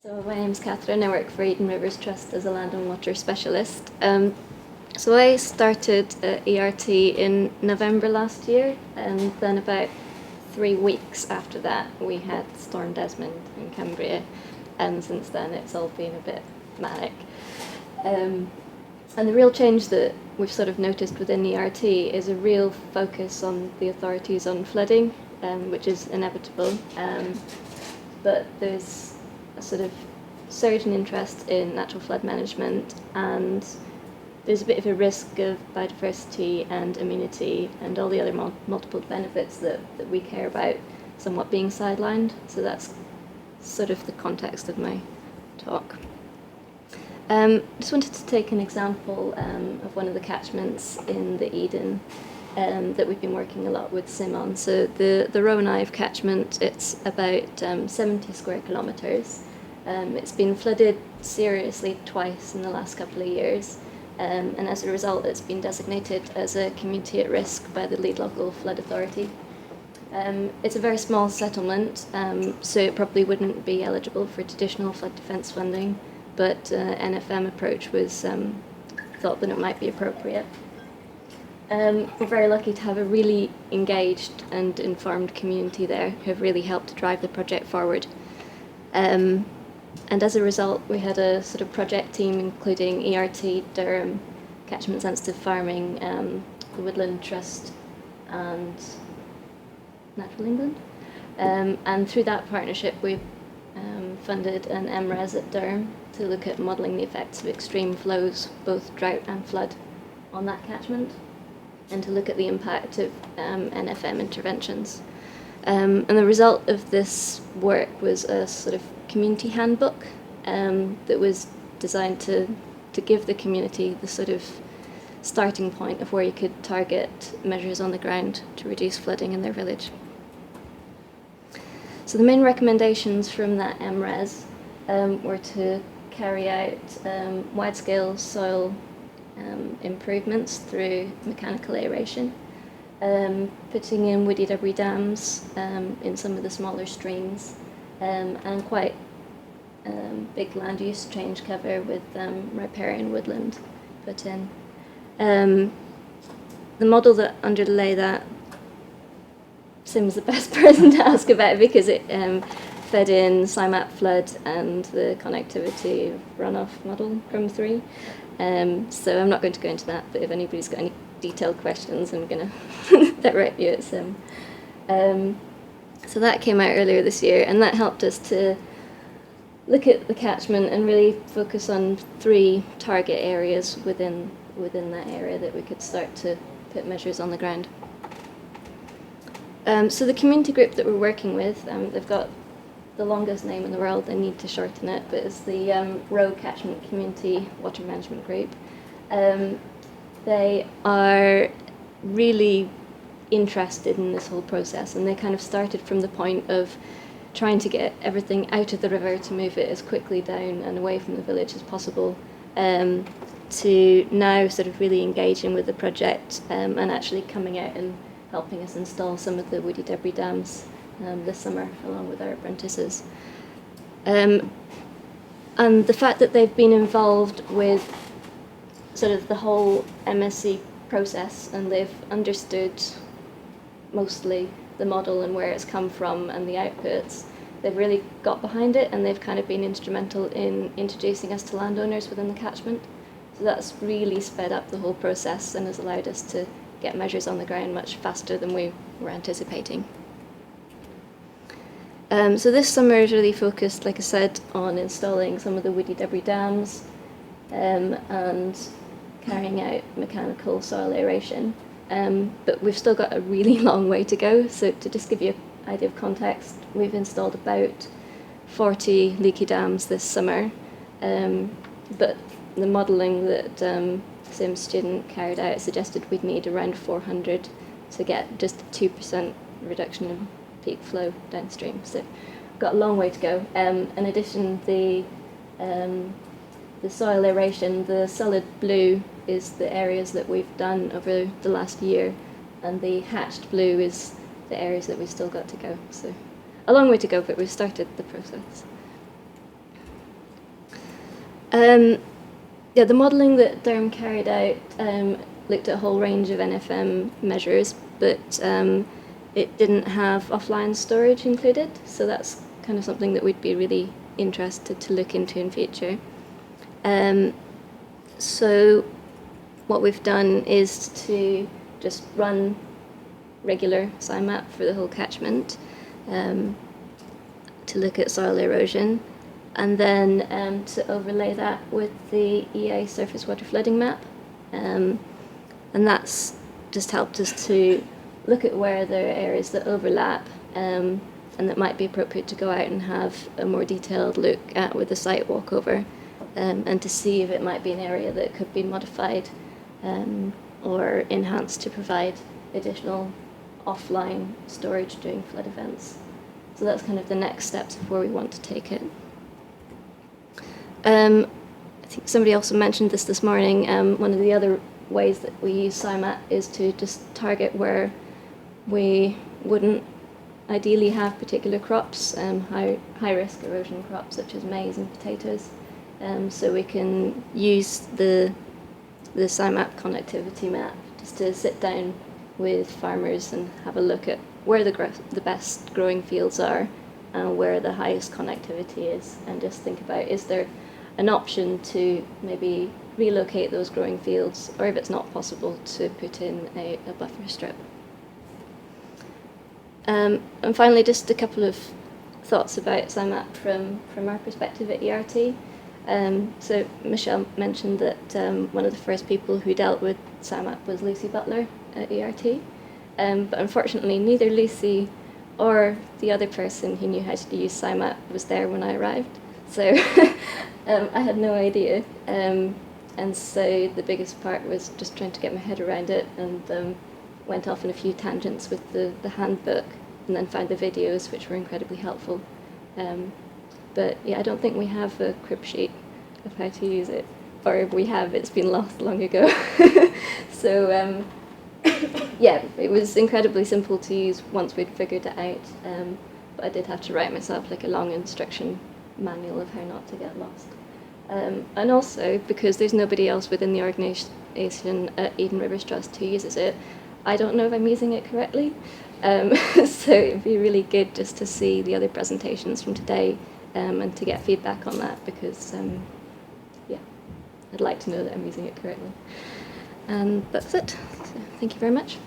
So my name's Catherine. I work for Woodland Trust as a land and water specialist. So I started at ERT in November last year, and then about 3 weeks after that we had Storm Desmond in Cumbria, and since then it's all been a bit manic. And the real change that we've sort of noticed within ERT is a real focus on the authorities on flooding, which is inevitable, but there's a sort of surge in interest in natural flood management, and there's a bit of a risk of biodiversity and amenity and all the other multiple benefits that we care about somewhat being sidelined. So that's sort of the context of my talk. Just wanted to take an example of one of the catchments in the Eden that we've been working a lot with SCIM on. So the Roe and Ive catchment, it's about 70 square kilometres. It's been flooded seriously twice in the last couple of years, and as a result it's been designated as a community at risk by the lead local flood authority. It's a very small settlement, so it probably wouldn't be eligible for traditional flood defence funding, but NFM approach was thought that it might be appropriate. We're very lucky to have a really engaged and informed community there who have really helped to drive the project forward. And as a result, we had a sort of project team including ERT, Durham, Catchment Sensitive Farming, the Woodland Trust and Natural England. And through that partnership we funded an MRes at Durham to look at modelling the effects of extreme flows, both drought and flood, on that catchment, and to look at the impact of NFM interventions. And the result of this work was a sort of community handbook that was designed to give the community the sort of starting point of where you could target measures on the ground to reduce flooding in their village. So the main recommendations from that MRes were to carry out wide-scale soil improvements through mechanical aeration, putting in woody debris dams in some of the smaller streams, and quite big land use change cover with riparian woodland put in. The model that underlay that, Sim's the best person to ask about because it fed in SCIMAP flood and the connectivity runoff model from 3. So I'm not going to go into that, but if anybody's got any detailed questions, I'm going to direct you at Sim. So that came out earlier this year, and that helped us to look at the catchment and really focus on 3 target areas within that area that we could start to put measures on the ground. So the community group that we're working with, they've got the longest name in the world, I need to shorten it, but it's the Roe Catchment Community Water Management Group. They are really interested in this whole process, and they kind of started from the point of trying to get everything out of the river to move it as quickly down and away from the village as possible, to now sort of really engaging with the project and actually coming out and helping us install some of the woody debris dams this summer along with our apprentices. And the fact that they've been involved with sort of the whole MSc process, and they've understood mostly the model and where it's come from and the outputs, they've really got behind it, and they've kind of been instrumental in introducing us to landowners within the catchment. So that's really sped up the whole process and has allowed us to get measures on the ground much faster than we were anticipating. So this summer is really focused, like I said, on installing some of the woody debris dams and carrying out mechanical soil aeration. But we've still got a really long way to go. So to just give you an idea of context, we've installed about 40 leaky dams this summer, but the modelling that Sim's student carried out suggested we'd need around 400 to get just a 2% reduction in peak flow downstream. So we've got a long way to go. In addition, the soil aeration, the solid blue is the areas that we've done over the last year, and the hatched blue is the areas that we've still got to go. So a long way to go, but we've started the process. Yeah, the modelling that Durham carried out looked at a whole range of NFM measures, but it didn't have offline storage included, so that's kind of something that we'd be really interested to look into in future. So what we've done is to just run regular SCIMAP for the whole catchment to look at soil erosion, and then to overlay that with the EA surface water flooding map. And that's just helped us to look at where there are areas that overlap and that might be appropriate to go out and have a more detailed look at with a site walkover, and to see if it might be an area that could be modified or enhanced to provide additional offline storage during flood events. So that's kind of the next steps of where we want to take it. I think somebody also mentioned this morning. One of the other ways that we use SCIMAP is to just target where we wouldn't ideally have particular crops, high-risk erosion crops such as maize and potatoes. So we can use the SCIMAP connectivity map just to sit down with farmers and have a look at where the best growing fields are and where the highest connectivity is, and just think about, is there an option to maybe relocate those growing fields, or if it's not possible, to put in a buffer strip. And finally, just a couple of thoughts about SCIMAP from our perspective at ERT. So Michelle mentioned that one of the first people who dealt with SCIMAP was Lucy Butler at ERT. But unfortunately, neither Lucy or the other person who knew how to use SCIMAP was there when I arrived. So I had no idea. And so the biggest part was just trying to get my head around it, and went off on a few tangents with the handbook, and then found the videos, which were incredibly helpful. But yeah, I don't think we have a crib sheet of how to use it, or if we have, it's been lost long ago. So yeah, it was incredibly simple to use once we'd figured it out, but I did have to write myself like a long instruction manual of how not to get lost. And also, because there's nobody else within the organisation at Eden Rivers Trust who uses it, I don't know if I'm using it correctly. So it'd be really good just to see the other presentations from today and to get feedback on that, because yeah, I'd like to know that I'm using it correctly. And that's it. So thank you very much.